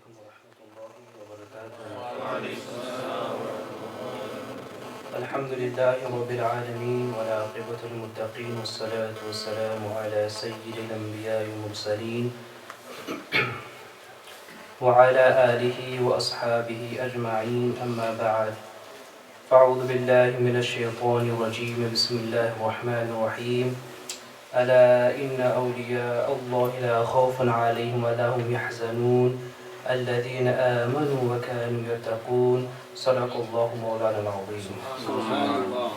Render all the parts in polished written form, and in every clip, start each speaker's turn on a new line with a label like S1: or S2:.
S1: عليكم ورحمة الله وبركاته.
S2: وعليكم السلام ورحمة الله.
S1: الحمد لله رب العالمين والعاقبة للمتقين والصلاة والسلام على سيد الأنبياء والمرسلين وعلى آله وأصحابه أجمعين، أما بعد. فأعوذ بالله من الشيطان الرجيم. بسم الله الرحمن الرحيم. ألا إن أولياء الله لا خوف عليهم ولا هم يحزنون الذين آمنوا وكانوا يتقون. صدق الله مولانا العظيم.
S2: سبحان الله.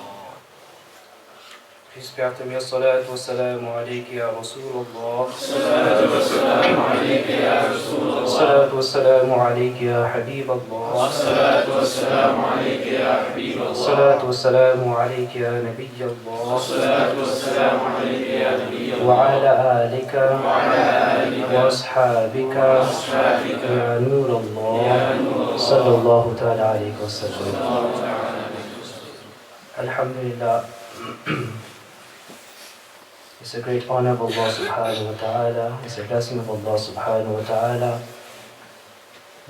S1: Peace be unto me, الصلاة والسلام عليك يا رسول الله.
S2: الصلاة والسلام عليك يا رسول الله.
S1: الصلاة والسلام عليك يا حبيب الله.
S2: الصلاة والسلام عليك يا حبيب الله.
S1: الصلاة والسلام عليك يا نبي الله.
S2: الصلاة والسلام عليك يا نبي الله.
S1: وعلى آلك وأصحابك يا نور الله. صلى الله تعالى عليه وسلم. Alhamdulillah. It's a great honor of Allah subhanahu wa ta'ala, it's a blessing of Allah subhanahu wa ta'ala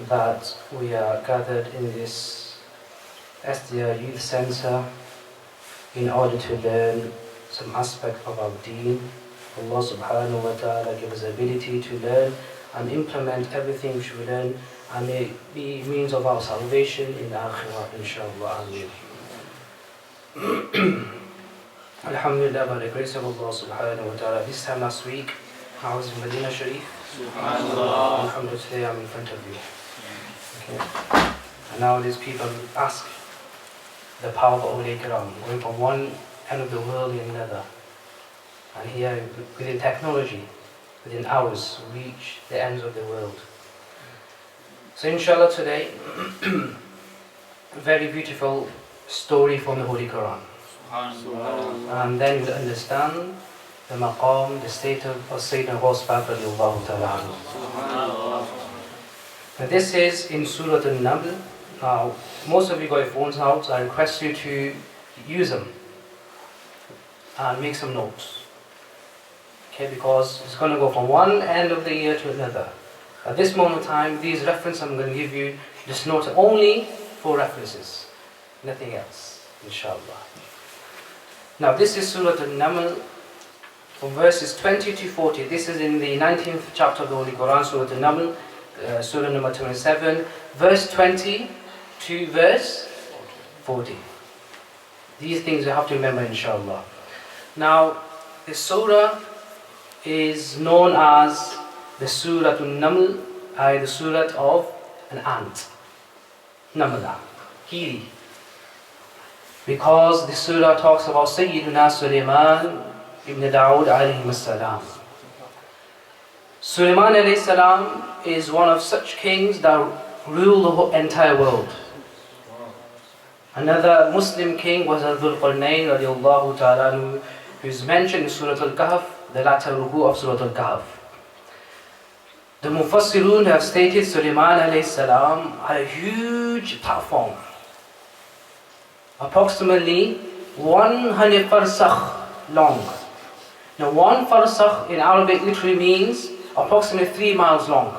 S1: that we are gathered in this SDR Youth Center in order to learn some aspect of our deen. Allah subhanahu wa ta'ala give us the ability to learn and implement everything which we learn, and may it be means of our salvation in Akhirah, inshallah. Ameen. Alhamdulillah, by the grace of Allah subhanahu wa ta'ala, this time last week I was in Medina Sharif.
S2: Subhanallah.
S1: Alhamdulillah, today I'm in front of you. Okay. And nowadays people ask the power of Awliya Kiram, going from one end of the world to another. And here, within technology, within hours, reach the ends of the world. So inshallah today, a very beautiful story from the Holy Quran. And then you understand the maqam, the state of Sayyidina Ghawth radiallahu ta'ala anhu. Now this is in Surah Al-Naml. Now, most of you got your phones out, so I request you to use them and make some notes. Okay, because it's going to go from one end of the year to another. At this moment in time, these references I'm going to give you, just note only 4 references, nothing else, inshallah. Now this is Surah Al-Naml, from verses 20 to 40. This is in the 19th chapter of the Holy Quran, Surah Al-Naml, Surah number 27, verse 20 to verse 40. These things you have to remember, inshallah. Now, the surah is known as the Surah Al-Naml, the surah of an ant. Namla, Kiri. Because the surah talks about Sayyidina Sulaiman ibn Dawood alayhi salam. Sulaiman alayhi salam is one of such kings that rule the whole entire world. Another Muslim king was Dhul Qarnayn radiallahu ta'ala, who is mentioned in Surah Al-Kahf, the latter ruku of Surah Al-Kahf. The Mufassirun have stated Sulaiman alayhi salam had a huge platform, approximately 100 farsakh long. Now 1 farsakh in Arabic literally means approximately 3 miles long.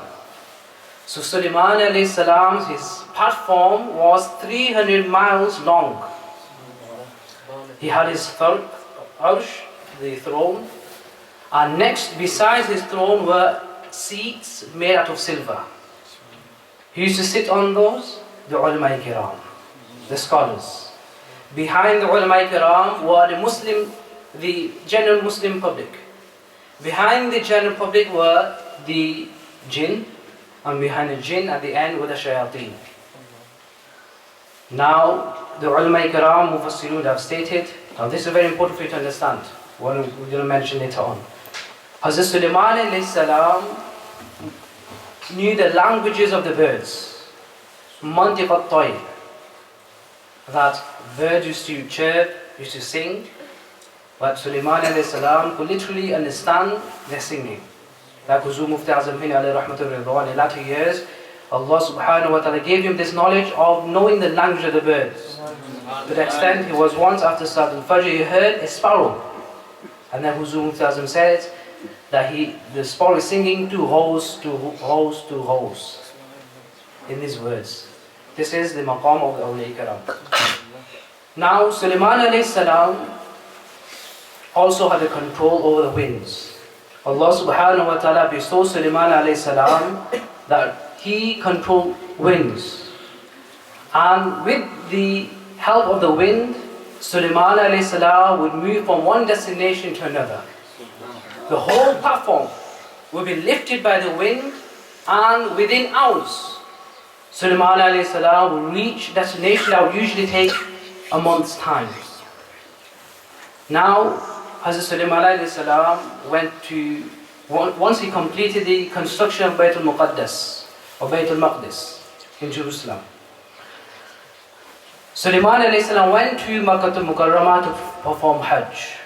S1: So Sulaiman alayhi salam, his platform was 300 miles long. He had his arsh, the throne, and next besides his throne were seats made out of silver. He used to sit on those, the ulama kiram, the scholars. Behind the ulama kiram were the general Muslim public. Behind the general public were the jinn, and behind the jinn at the end were the shayateen. Now, the ulama kiram, mufassirun have stated, now this is very important for you to understand, what we're going to mention later on. Hazrat Sulaiman alayhi salam knew the languages of the birds. Mantiq al-tayr, that birds used to chirp, used to sing, but Sulaiman alayhi salam could literally understand their singing. Like Huzur Mufti Azam Hini alayhi rahmatullahi ridwan, in latter years, Allah subhanahu wa ta'ala gave him this knowledge of knowing the language of the birds. To the extent he was once after Salat al-Fajr, he heard a sparrow. And then Huzur Mufti Azam said that the sparrow is singing to rose, to rose, to rose. in these words. This is the maqam of the awliya karam. Now Sulaiman alayhi salam also had the control over the winds. Allah subhanahu wa ta'ala bestowed Sulaiman alayhi salam that he controlled winds. And with the help of the wind, Sulaiman alayhi salam would move from one destination to another. The whole platform would be lifted by the wind, and within hours, Sulaiman alayhi salam would reach destination that would usually take a month's time. Now, Hazrat Sulaiman alayhi salam once he completed the construction of Bayt al-Muqaddas, or Bayt al-Maqdis in Jerusalem, Sulaiman alayhi salam went to Makkah al-Mukarramah to perform Hajj.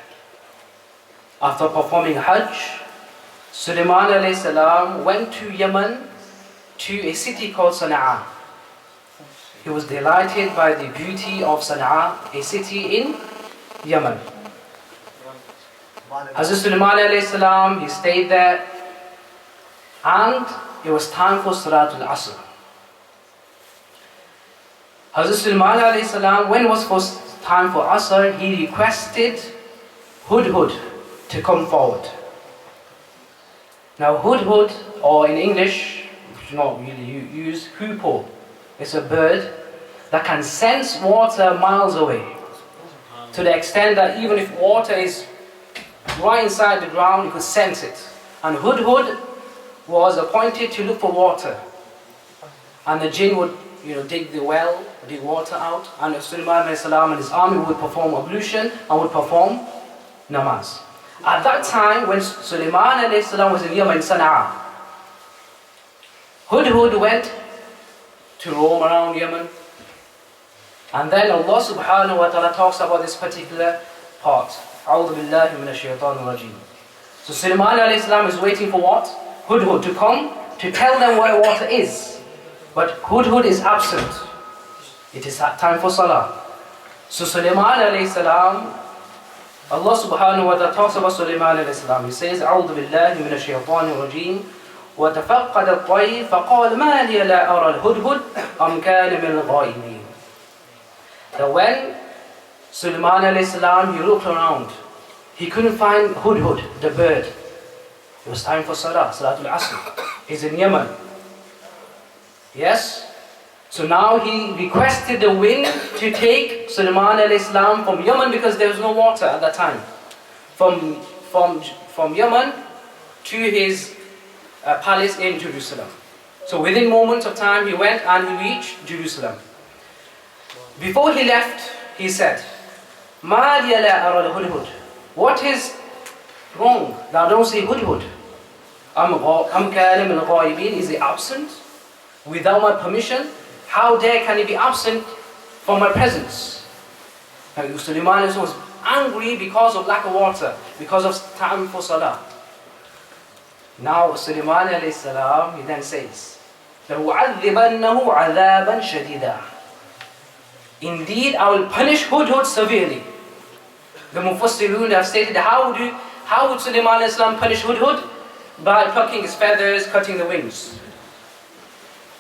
S1: After performing Hajj, Sulaiman alayhi salam went to Yemen, to a city called Sana'a. He was delighted by the beauty of Sana'a, a city in Yemen. Hazrat Sulaiman alayhi salam, he stayed there, and it was time for Salatul Asr. Hazrat Sulaiman alayhi salam, when it was time for Asr, he requested Hudhud to come forward. Now Hudhud, or in English, which is not really used, hoopoe, it's a bird that can sense water miles away, to the extent that even if water is right inside the ground, you could sense it. And Hudhud was appointed to look for water, and the jinn would dig the well, dig water out, and Sulaiman alayhi salam and his army would perform ablution and would perform namaz. At that time, when Sulaiman alayhi salam was in Yemen, Sana'a, Hudhud went to roam around Yemen, and then Allah subhanahu wa ta'ala talks about this particular part. A'udhu billahi minash shaitanir rajim. So Sulaiman alayhi salam is waiting for what? Hudhud to come to tell them where water is. But Hudhud is absent. It is time for salah. So Sulaiman alayhi salam, Allah subhanahu wa ta'ala talks about Sulaiman alayhi salam. He says, A'udhu billahi minash shaitanir rajim. وَتَفَقَّدَ الطَّيْرَ فَقَالَ مَا لِيَ لَا أَرَى الْهُدْهُدْ أَمْ كَانَ مِنَ الْغَائِبِينَ. That when Sulaiman alayhi salam, he looked around, he couldn't find Hudhud, the bird. It was time for Salah, Salatul Asr. He's in Yemen. Yes? So now he requested the wind to take Sulaiman alayhi salam from Yemen, because there was no water at that time. From Yemen to his palace in Jerusalem. So within moments of time he went and he reached Jerusalem. Before he left, he said, مَا لِيَ لَا أَرَى الْهُدْهُدْ. What is wrong that I don't see Hudhud? أَمْ كَانَ مِنَ الْغَائِبِينَ. Is he absent without my permission? How dare can he be absent from my presence? Now Sulaiman was angry because of lack of water, because of time for salah. Now Sulaiman alayhi salam, he then says, لَأُعَذِّبَنَّهُ عَذَابًا شَدِيدًا. Indeed, I will punish Hudhud severely. The Mufassirun have stated, how would Sulaiman alayhi salam punish Hudhud? By plucking his feathers, cutting the wings.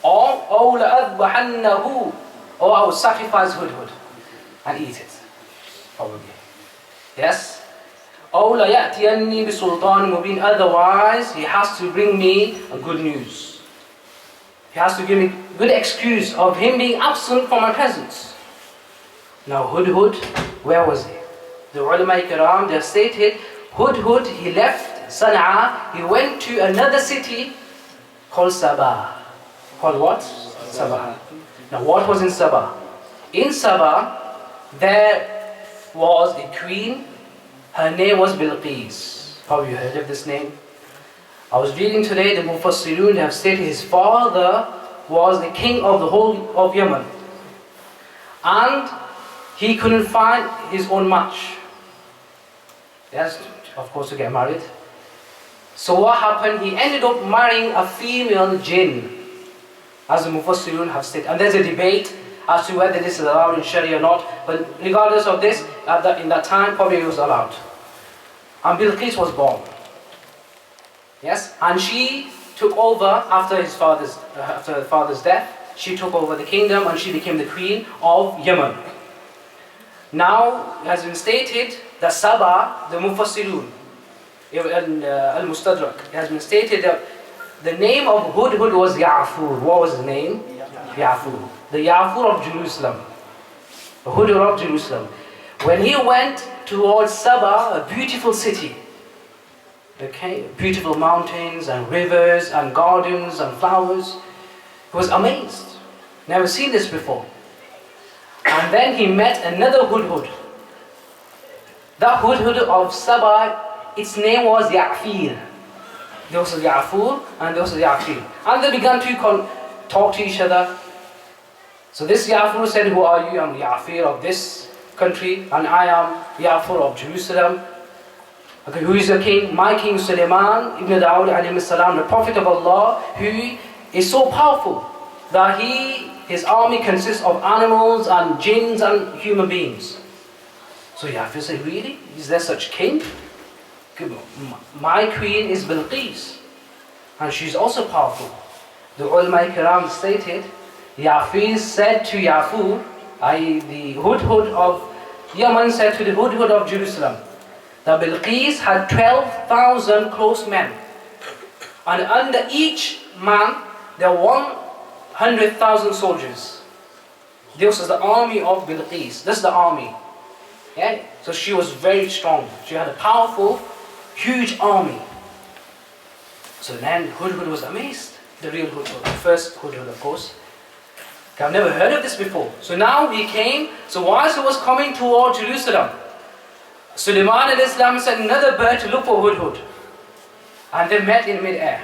S1: Or لَأَذْبَحَنَّهُ, or I will sacrifice Hudhud and eat it. Probably. Yes? أَوْ لَيَأْتِيَنِّي بِسُلْطَانٍ مُبِينٍ. Otherwise, he has to bring me a good news. He has to give me good excuse of him being absent from my presence. Now Hudhud, where was he? The ulama kiram, they have stated, Hudhud, he left Sana'a, he went to another city called Sabah. Called what? Sabah. Now what was in Sabah? In Sabah, there was a queen. Her name was Bilqis. Probably you heard of this name. I was reading today, the Mufassirun have stated his father was the king of the whole of Yemen. And he couldn't find his own match. Yes, of course, to get married. So what happened? He ended up marrying a female jinn, as the Mufassirun have stated. And there's a debate as to whether this is allowed in Sharia or not. But regardless of this, in that time, probably it was allowed. And Bilqis was born. Yes, and she took over after her father's death, she took over the kingdom and she became the queen of Yemen. Now, it has been stated that Saba, the Mufassirun, Al-Mustadrak, it has been stated that the name of Hudhud was Ya'fur. What was his name? Ya'fur. The Ya'fur of Jerusalem. The Hudhud of Jerusalem. When he went towards Saba, a beautiful city, okay, beautiful mountains and rivers and gardens and flowers, he was amazed. Never seen this before. And then he met another Hudhud. That Hudhud of Saba, its name was Ya'fir. There was Ya'fur and there was Ya'fir. And they began to talk to each other. So this Ya'fur said, who are you? I'm Ya'fir of this country, and I am Ya'fur of Jerusalem. Okay, who is the king? My king Sulaiman ibn Dawood alayhi salam, the Prophet of Allah, who is so powerful that his army consists of animals and jinns and human beings. So Ya'fir said, really? Is there such king? My queen is Bilqis, and she's also powerful. The ulama kiram stated, Ya'fir said to Ya'fur, i.e. the Hudhud of Yemen said to the Hudhud of Jerusalem, that Bilqis had 12,000 close men, and under each man there were 100,000 soldiers. This is the army of Bilqis. This is the army. Yeah? So she was very strong. She had a powerful, huge army. So then Hudhud was amazed. The real Hudhud, the first Hudhud, of course. I've never heard of this before. So now he came. So whilst he was coming toward Jerusalem, Sulaiman al-Islam sent another bird to look for Hudhud. And they met in mid-air.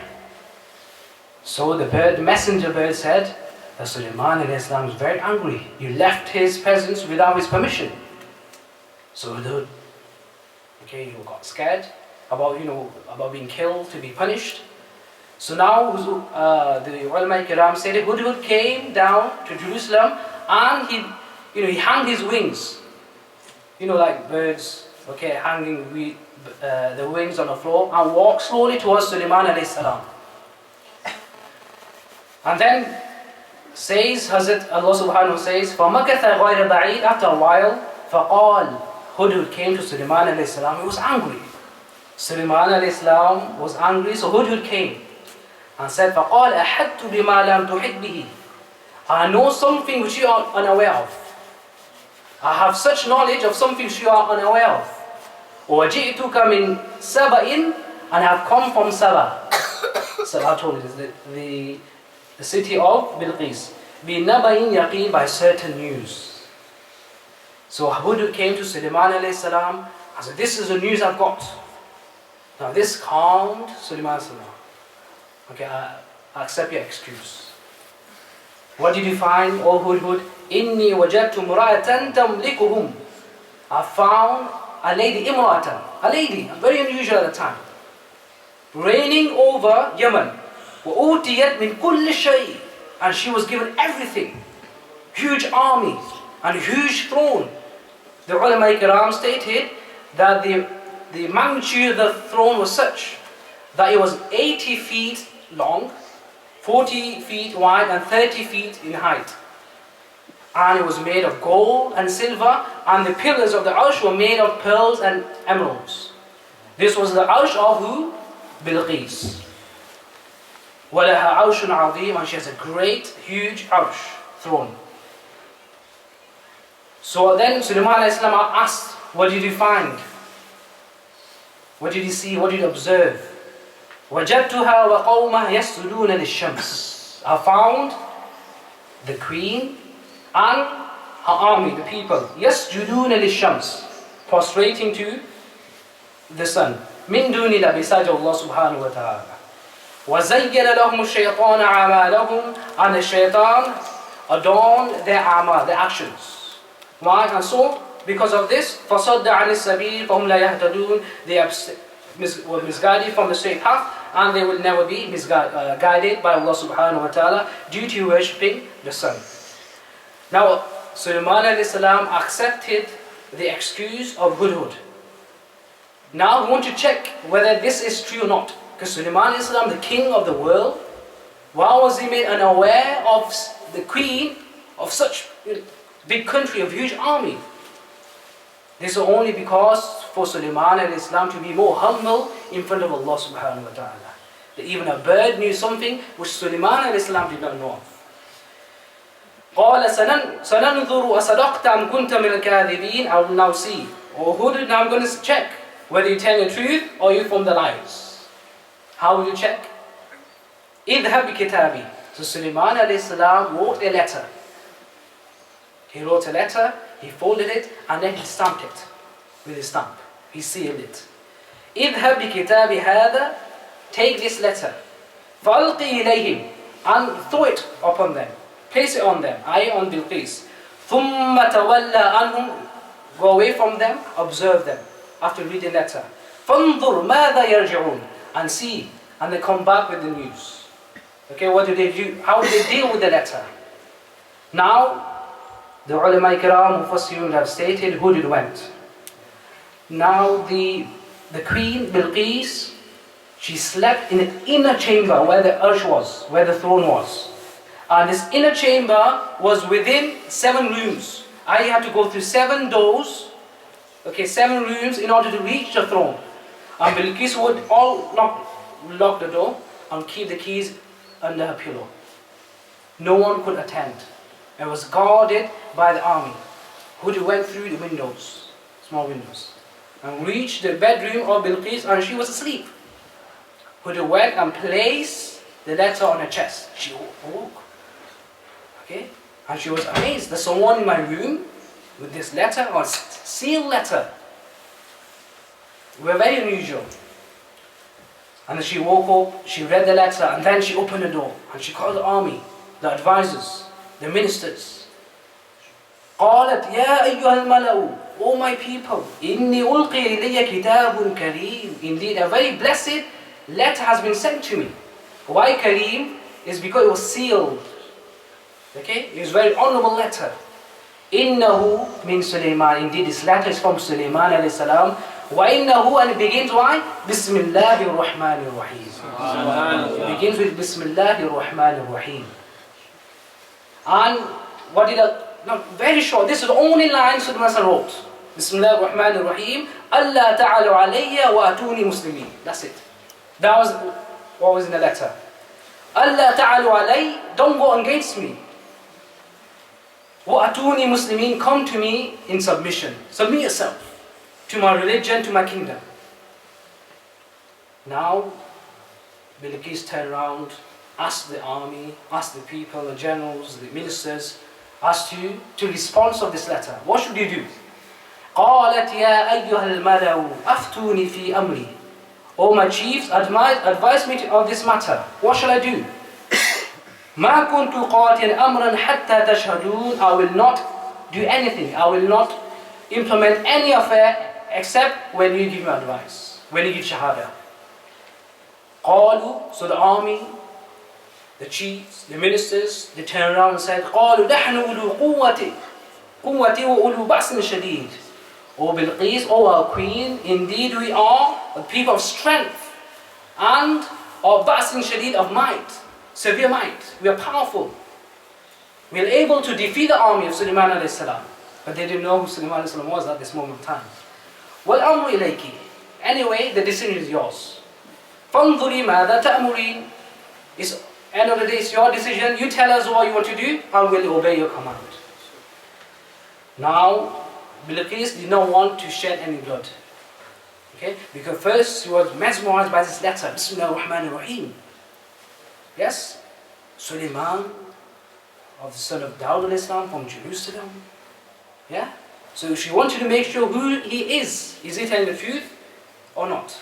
S1: So the messenger bird said that Sulaiman al-Islam was very angry. You left his presence without his permission. So Hudhud, okay, he got scared about being killed, to be punished. So now the ulama kiram said Hudhud came down to Jerusalem and he hung his wings, like birds, okay, hanging the wings on the floor, and walked slowly towards Sulaiman alayhi salam. And then says Hazrat Allah subhanahu says, فَمَكَثَ غَيْرَ بَعِيدٍ, after a while, فَقَالْ, Hudhud came to Sulaiman alayhi salam. He was angry. Sulaiman alayhi salam was angry, so Hudhud came and said, فَقَالْ أَحَدْتُ بِمَا لَمْ تُحِدْ بِهِ, I know something which you are unaware of. I have such knowledge of something which you are unaware of. وَجِئْتُكَ مِنْ سَبَإٍ, and I have come from Saba. Saba told us the city of Bilqis. بِنَبَإٍ يَقِينٍ, by certain news. So Hudhud came to Sulaiman alayhi salam and said, this is the news I've got. Now this calmed Sulaiman alayhi salam. Okay, I accept your excuse. What did you find, O Hudhud? إِنِّي وَجَدْتُ مُرَأَةً تَمْلِكُهُمْ, I found a lady, imra'atan, a lady, very unusual at the time, reigning over Yemen. وَأُوتِيَتْ مِنْ كُلِّ شَيْءٍ, and she was given everything. Huge army and huge throne. The ulama kiram stated that the magnitude of the throne was such that it was 80 feet long, 40 feet wide and 30 feet in height. And it was made of gold and silver, and the pillars of the arsh were made of pearls and emeralds. This was the arsh of who? Bilqis. وَلَهَا عَرْشٌ عَظِيمٌ, and she has a great, huge arsh, throne. So then Sulaiman asked, what did you find? What did you see? What did you observe? وَجَدْتُهَا وَقَوْمَهَا يَسْجُدُونَ لِلشَّمْسِ, I found the queen and her army, the people, يَسْجُدُونَ لِلشَّمْسِ, prostrating to the sun. مِن دُونِ اللَّهِ, besides Allah subhanahu wa ta'ala. وَزَيَّنَ لَهُمُ الشَّيْطَانَ عَمَالَهُمْ, and the shaitan adorned their amal, their actions. Why? And so, because of this, فَصَدَّ عَنِ السَّبِيلِ فَهُمْ لَا يَهْتَدُونَ, they were misguided from the straight path, and they will never be guided by Allah subhanahu wa ta'ala due to worshipping the sun. Now, Sulaiman alayhi salam accepted the excuse of Hudhud. Now we want to check whether this is true or not. Because Sulaiman alayhi salam, the king of the world, why was he made unaware of the queen of such big country, of huge army. This is only because for Sulaiman and Islam to be more humble in front of Allah subhanahu wa ta'ala. That even a bird knew something which Sulaiman and Islam did not know of. قال سننظر أصدقت أم كنت من الكاذبين. I will now see, or Hud, now I'm going to check whether you tell the truth or you from the lies. How will you check? اذهب بكتابي. So Sulaiman alayhi salam wrote a letter. He wrote a letter, he folded it, and then he stamped it with his stamp. He sealed it. اذهب بكتابي هذا. Take this letter. فألقي إليهم. And throw it upon them. Place it on them. On Bilqis. ثم تولى عنهم. Go away from them, observe them. After reading the letter. فانظر ماذا يرجعون. And see, and they come back with the news. Okay, what do they do? How do they deal with the letter? Now, the ulama kiram mufassirun have stated who did went. Now the queen Bilqis, she slept in an inner chamber where the arsh was, where the throne was. And this inner chamber was within 7 rooms. I had to go through 7 doors, okay, 7 rooms in order to reach the throne. And Bilqis would all lock the door and keep the keys under her pillow. No one could attend. It was guarded by the army, who went through the windows, small windows, and reached the bedroom of Bilqis, and she was asleep. Who went and placed the letter on her chest. She woke, okay, and she was amazed. There's someone in my room with this letter, or sealed letter. We're very unusual. And then she woke up, she read the letter, and then she opened the door, and she called the army, the advisors, the ministers. قالت يا أيها الملأ, O my people, إني ألقي إلي كتاب كريم. Indeed, a very blessed letter has been sent to me. Why Kareem? Is because it was sealed. Okay, it was a very honorable letter. إنه من Sulaiman. Indeed, this letter is from Sulaiman alayhi salam. وإنه, and it begins why? بسم الله الرحمن الرحيم. It begins with بسم الله الرحمن الرحيم. And what did very short, this is the only line Sulaiman wrote. Bismillah ar-Rahman ar-Rahim. Allah ta'ala alayya wa atuni muslimin. That's it. That was what was in the letter. Allah ta'ala alay, don't go against me. Wa atuni muslimin, come to me in submission. Submit yourself to my religion, to my kingdom. Now, Bilqis turned around, asked the army, asked the people, the generals, the ministers, asked you to respond of this letter. What should you do? قالت يا أيها الملأ أفتوني في أمري. O my chiefs, advise me of this matter. What shall I do? ما كنت قاتلا أمرا حتى تشهدون. I will not do anything. I will not implement any affair except when you give me advice, when you give shahada. قالوا, so the army, the chiefs, the ministers, they turned around and said, قالوا نحن أولو قوة وأولو بأس شديد. O Bilqis, O our queen, indeed we are a people of strength and of بأس شديد, of might, severe might. We are powerful. We are able to defeat the army of Sulaiman alayhi salam. But they didn't know who Sulaiman alayhi salam was at this moment of time. وَالْأَمْرُ إِلَيْكِ. Anyway, the decision is yours. فَانْظُرِي مَاذَا تَأْمُرِينَ. It's end of the day, it's your decision. You tell us what you want to do, and we'll obey your command. Now, Bilqis did not want to shed any blood. Okay? Because first she was mesmerized by this letter. Bismillah ar-Rahman ar-Rahim. Yes? Sulaiman, of the son of Dawud al-Islam from Jerusalem. Yeah? So she wanted to make sure who he is. Is he telling the truth or not?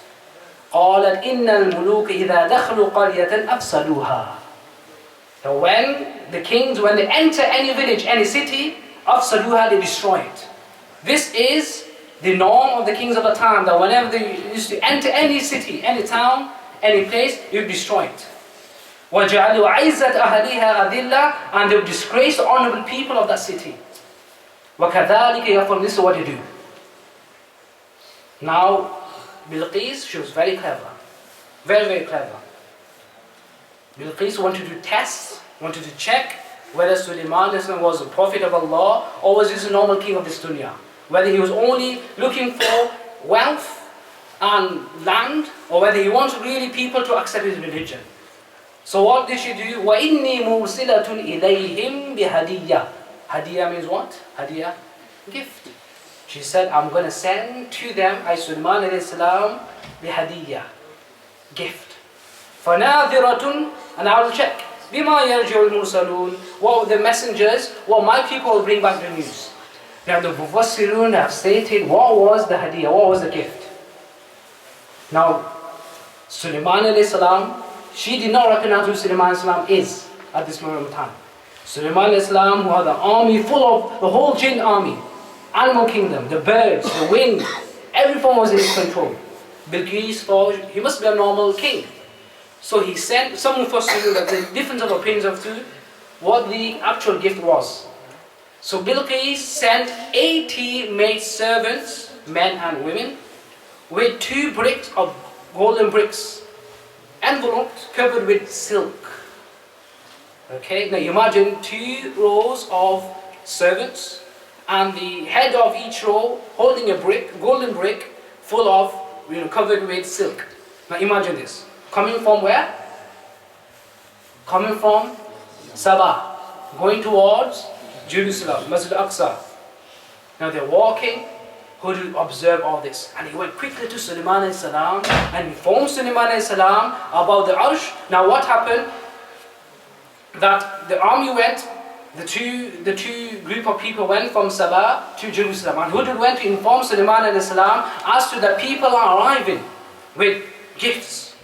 S1: قالت إن الملوك إذا دخلوا قرية أفسدوها. So when the kings, when they enter any village, any city, أفسدوها, they destroy it. This is the norm of the kings of the time, that whenever they used to enter any city, any town, any place, they would destroy it. وَجَعَلُوا عِزَّةَ أَهْلِهَا أَذِلَّةً, and they would disgrace the honorable people of that city. وَكَذَلِكَ يَفْعَلُونَ. This is what they do. Now, Bilqis, she was very clever. Very, very clever. Bilqis wanted to test, wanted to check whether Sulaiman was a prophet of Allah or was just a normal king of this dunya. Whether he was only looking for wealth and land, or whether he wants really people to accept his religion. So what did she do? وَإِنِّي مُرْسِلَةٌ إِلَيْهِمْ بِهَدِيَّةٍ. Hadiyah means what? Hadiyah, gift. She said, I'm going to send to them, Sulaiman alayhi salam, بِهَدِيَّةٍ, gift. فَنَاذِرَةٌ, and I will check. بِمَا يَرْجِعُ الْمُرْسَلُونَ, what the messengers, what my people will bring back the news. Now the Mufassirun have stated, what was the hadiyah, what was the gift? Now, Sulaiman alayhi salam, she did not recognize who Sulaiman alayhi salam is at this moment of time. Sulaiman alayhi salam, who had an army full of the whole jinn army, animal kingdom, the birds, the wind, everything was in his control. Bilqis thought he must be a normal king. So he sent, some Mufassirun that the difference of opinions of two, what the actual gift was. So Bilqis sent 80 maid servants, men and women, with 2 bricks of golden bricks, enveloped, covered with silk. Okay, now imagine 2 rows of servants, and the head of each row holding a brick, golden brick, full of, covered with silk. Now imagine this. Coming from where? Coming from Sabah, going towards Jerusalem, Masjid al-Aqsa. Now they're walking. Who to observe all this? And he went quickly to Sulaiman alayhi salam and informed Sulaiman alayhi salam about the arsh. Now what happened? That the army went, the two group of people went from Sabah to Jerusalem. And Hudud went to inform Sulaiman alayhi salam as to the people are arriving with gifts.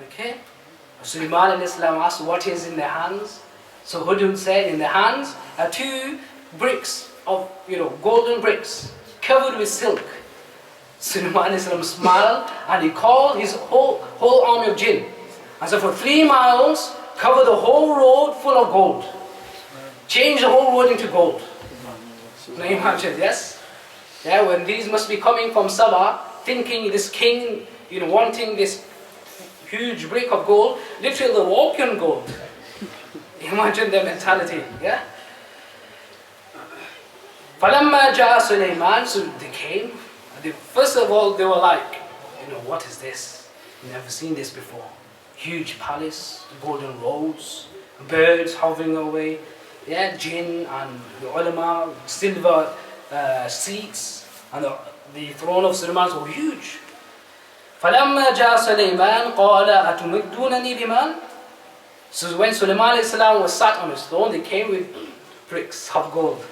S1: Okay? Sulaiman alayhi salam asked what is in their hands. So Hudud said in the hands are 2 bricks of golden bricks, covered with silk. Sulaiman alayhi salam smiled and he called his whole army of jinn. And so for 3 miles, cover the whole road full of gold. Change the whole road into gold. Now imagine, yes? Yeah, when these must be coming from Sabah, thinking this king, wanting this huge brick of gold, literally they're walking on gold. Imagine their mentality, yeah? فَلَمَّا جَاءَ سُلَيْمَانَ, so they came. First of all, they were like, what is this? Never seen this before. Huge palace, golden roads, birds hovering away, yeah, jinn and the ulama, silver seats, and the throne of Sulaiman was huge. فَلَمَّا جَاءَ سُلَيْمَانَ قَالَ أَتُمِدُّونَنِي بِمَالٍ. So when Sulaiman was sat on his throne, they came with bricks of gold.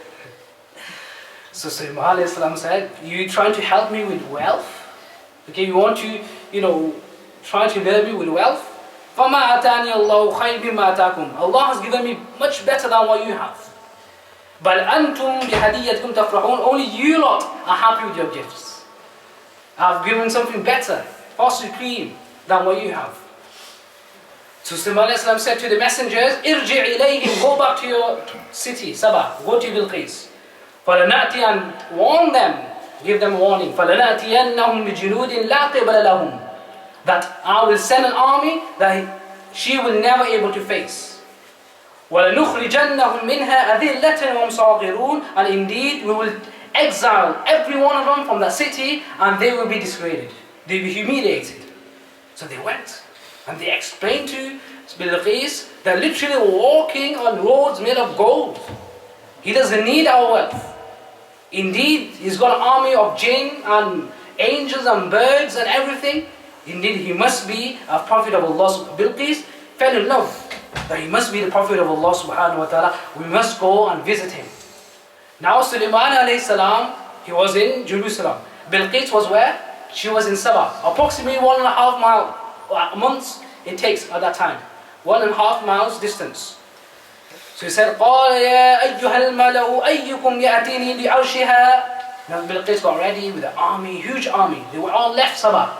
S1: So Sulaiman said, you trying to help me with wealth? Okay, you want to, try to lure me with wealth? فَمَا أَتَانِيَ اللَّهُ خَيْرٍ مِمَّا أَتَاكُمْ. Allah has given me much better than what you have. بَلْ أَنْتُمْ بِهَدِيَّتِكُمْ تَفْرَحُونَ. Only you lot are happy with your gifts. I've given something better, far supreme than what you have. So Sulaiman said to the messengers, إِرْجِعْ إِلَيْهِمْ. Go back to your city, Sabah. Go to Bilqis. فَلَنَأْتِي, and warn them, give them warning. فَلَنَأْتِيَنَّهُمْ بِجُنُودٍ لَا قِبَلَ لَهُمْ. That I will send an army that she will never able to face. وَلَنُخْرِجَنَّهُمْ مِنْهَا أَذِلَّةً وَهُمْ صَاغِرُونَ. And indeed, we will exile every one of them from that city, and they will be disgraded. They will be humiliated. So they went, and they explained to Bilqis that literally walking on roads made of gold. He doesn't need our wealth. Indeed, he's got an army of jinn and angels and birds and everything. Indeed, he must be a prophet of Allah. Bilqis fell in love that he must be the prophet of Allah subhanahu wa ta'ala. We must go and visit him. Now Sulaiman alayhi salam, he was in Jerusalem. Bilqis was where? She was in Sabah. Approximately 1.5 months it takes at that time. 1.5 miles distance. So he said, قَالَ يَا أَيُّهَا الْمَلَأُ أَيُّكُمْ يَأْتِينِي بِعَرْشِهَا. Now Bilqis got ready with an army, huge army. They were all left Sabah.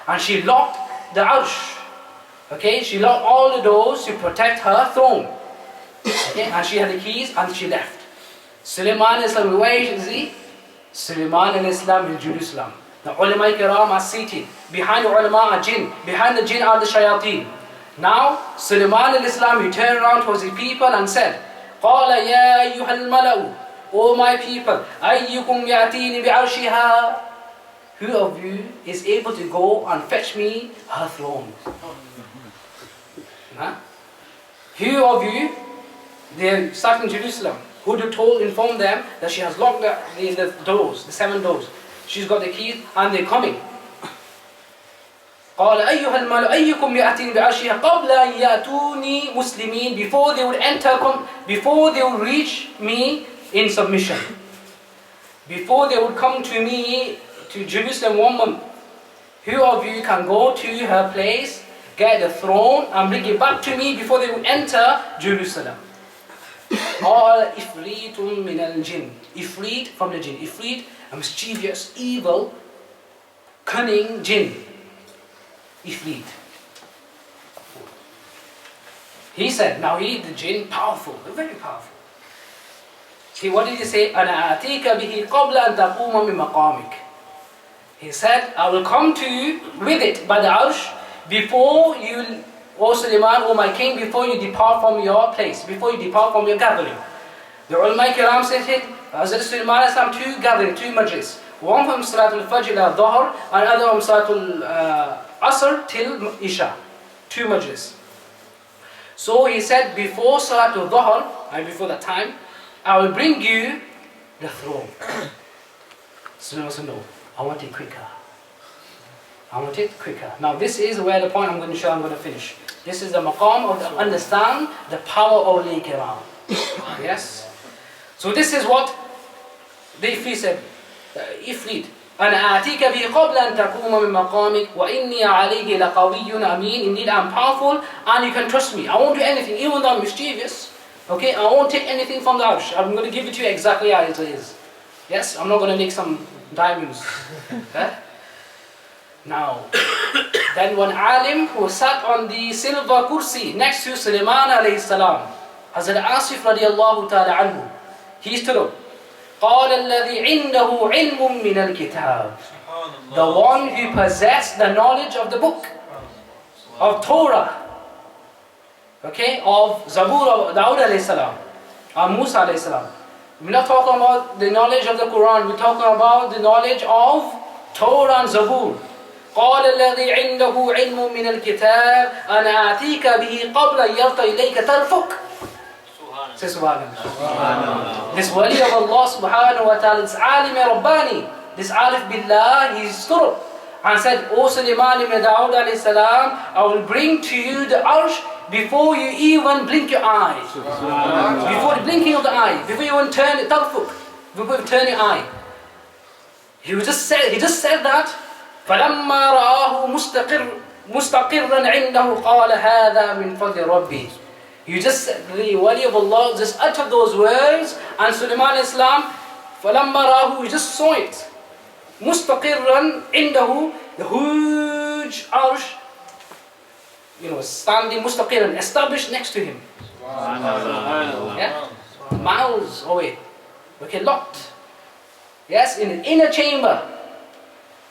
S1: And she locked the arsh. Okay, she locked all the doors to protect her throne. Okay, and she had the keys and she left. Sulaiman Islam, where is he? Sulaiman Islam in Jerusalem. The ulama kiram are seated. Behind the ulama are jinn. Behind the jinn are the shayateen. Now, Sulaiman al-Islam, he turned around towards his people and said, قَالَ يَا أَيُّهَا الْمَلَأُ, O my people, أَيُّكُمْ يَأْتِينِ بِعَرْشِهَا, who of you is able to go and fetch me her throne? Huh? Who of you, they're stuck in Jerusalem, who inform them that she has locked the doors, the 7 doors. She's got the keys and they're coming. قال أيها الملأ أيكم يأتين بعرشها قبل أن يأتوني مسلمين, before they would before they would reach me in submission, before they would come to me to Jerusalem 1 month. Who of you can go to her place, get the throne and bring it back to me before they would enter Jerusalem? قال إفريت من الجن, Ifrit from the jinn, Ifrit, a mischievous, evil, cunning jinn. Ifrit. He said, now he, the jinn, powerful, very powerful. See, what did he say? أَنَا أَتِيكَ بِهِ قَبْلَ أَن تَقُومَ مِن مَقَامِكَ. He said, I will come to you with it by the arsh before you, O Sulaiman, O my king, before you depart from your place, before you depart from your gathering. The ulama kiram said it, Hazrat Sulaiman has 2 gathering, 2 majlis. One from Salatul Fajr ila Dhuhr, and another from Salatul Asr till Isha. 2 majlis. So he said, before Salatul Dhuhr, and before that time, I will bring you the throne. Sulaiman said, no, I want it quicker. I want it quicker. Now this is where the point I'm going to finish. This is the maqam of understand the power of awliya kiram. Yes? So this is what the Ifrit said. Ifrit. أَنَا آتِيكَ بِهِ قَبْلَ أَن تَقُومَ مِن مَقَامِكَ وَإِنِّي عَلَيْهِ لَقَوِيٌّ أَمِينٌ. Indeed, I'm powerful and you can trust me. I won't do anything, even though I'm mischievous. Okay, I won't take anything from the arsh. I'm going to give it to you exactly as it is. Yes, I'm not going to make some diamonds. Okay? Now, then one alim who sat on the silver kursi next to Sulaiman alayhi salam, Hazrat Asif radiallahu ta'ala anhu, he stood up. قال الذي عنده علم من الكتاب, the one who possessed the knowledge of the book of Torah, okay, of Zabur of Dawood alayhi salam, or Musa alayhi salam. We're not talking about the knowledge of the Quran, we're talking about the knowledge of Torah and Zabur. قال الذي عنده علم من الكتاب أنا آتيك به قبل أن يرتى إليك ترفق. Say Subhanallah. This wali of Allah subhanahu wa ta'ala, this alim Rabbani, this alif billah, he stood up and said, O Sulaiman ibn Dawood alayhi salam, I will bring to you the arsh before you even blink your eye. Before the blinking of the eye, before you even turn it, tarfuk, before you turn your eye. He just said that. فَلَمَّا رَآهُ مُسْتَقِرًّا عِنْدَهُ قَالَ هَذَا مِنْ فَضْلِ رَبِّي. You just, the wali of Allah just uttered those words, and Sulaiman Islam, فَلَمَّا رَآهُ, he just saw it. مُسْتَقِرًّا عِنْدَهُ, the huge arsh, standing mustaqirran, established next to him. Yeah? Miles away. Okay, locked. Yes, in an inner chamber.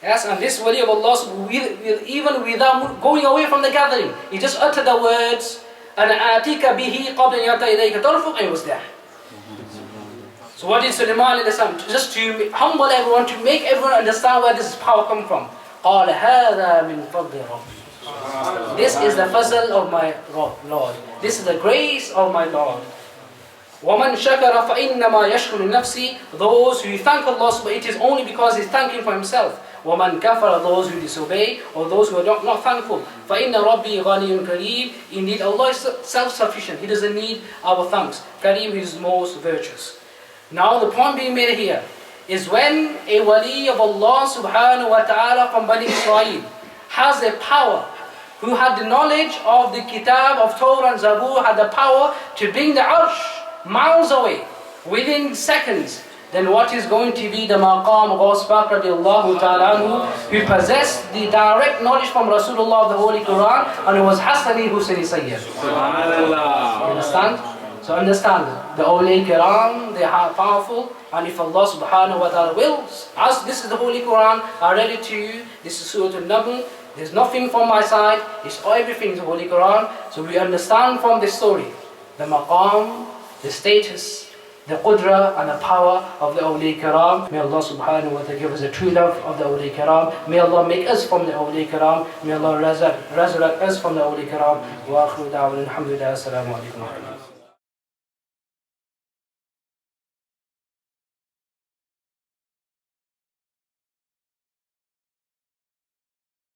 S1: Yes, and this wali of Allah, even without going away from the gathering, he just uttered the words, أَنَا آتِيكَ بِهِ قَبْلَ أَن يَرْتَى إِلَيْكَ تَرْفُقْ, and he was there. So what did Sulaiman alayhi, just to humble everyone, to make everyone understand where this power comes from. قَالَ هَذَا مِنْ فَضْلِ رَبِّي. This is the fazl of my Lord. This is the grace of my Lord. وَمَنْ شَكَرَ فَإِنَّمَا يَشْكُرُ نَفْسِي. Those who thank Allah, but it is only because he's thanking for himself. وَمَنْ كَفَرَ, those who disobey, or those who are not thankful. فَإِنَّ رَبِّي غَنِيٌّ كَرِيمٌ. Indeed, Allah is self-sufficient. He doesn't need our thanks. Kareem is most virtuous. Now the point being made here is when a wali of Allah subhanahu wa ta'ala from Bani Israel has a power, who had the knowledge of the kitab of Torah and Zabur, had the power to bring the arsh miles away, within seconds, then what is going to be the maqam of Ghawth radiallahu ta'ala anhu, who possessed the direct knowledge from Rasulullah of the Holy Quran, and it was Hassani Hussain Sayyid. You understand? So understand, the awliya kiram, they are powerful, and if Allah subhanahu wa ta'ala wills, as this is the Holy Quran, I read it to you, this is Surah Al-Naml, There's nothing from my side, it's everything is Holy Quran. So we understand from this story the maqam, the status, the qudra and the power of the awliya kiram. May Allah subhanahu wa ta'ala give us the true love of the awliya kiram. May Allah make us from the awliya kiram. May Allah resurrect us from the awliya kiram. Wa akhiru da'wana alhamdulillah. Assalamu alaikum.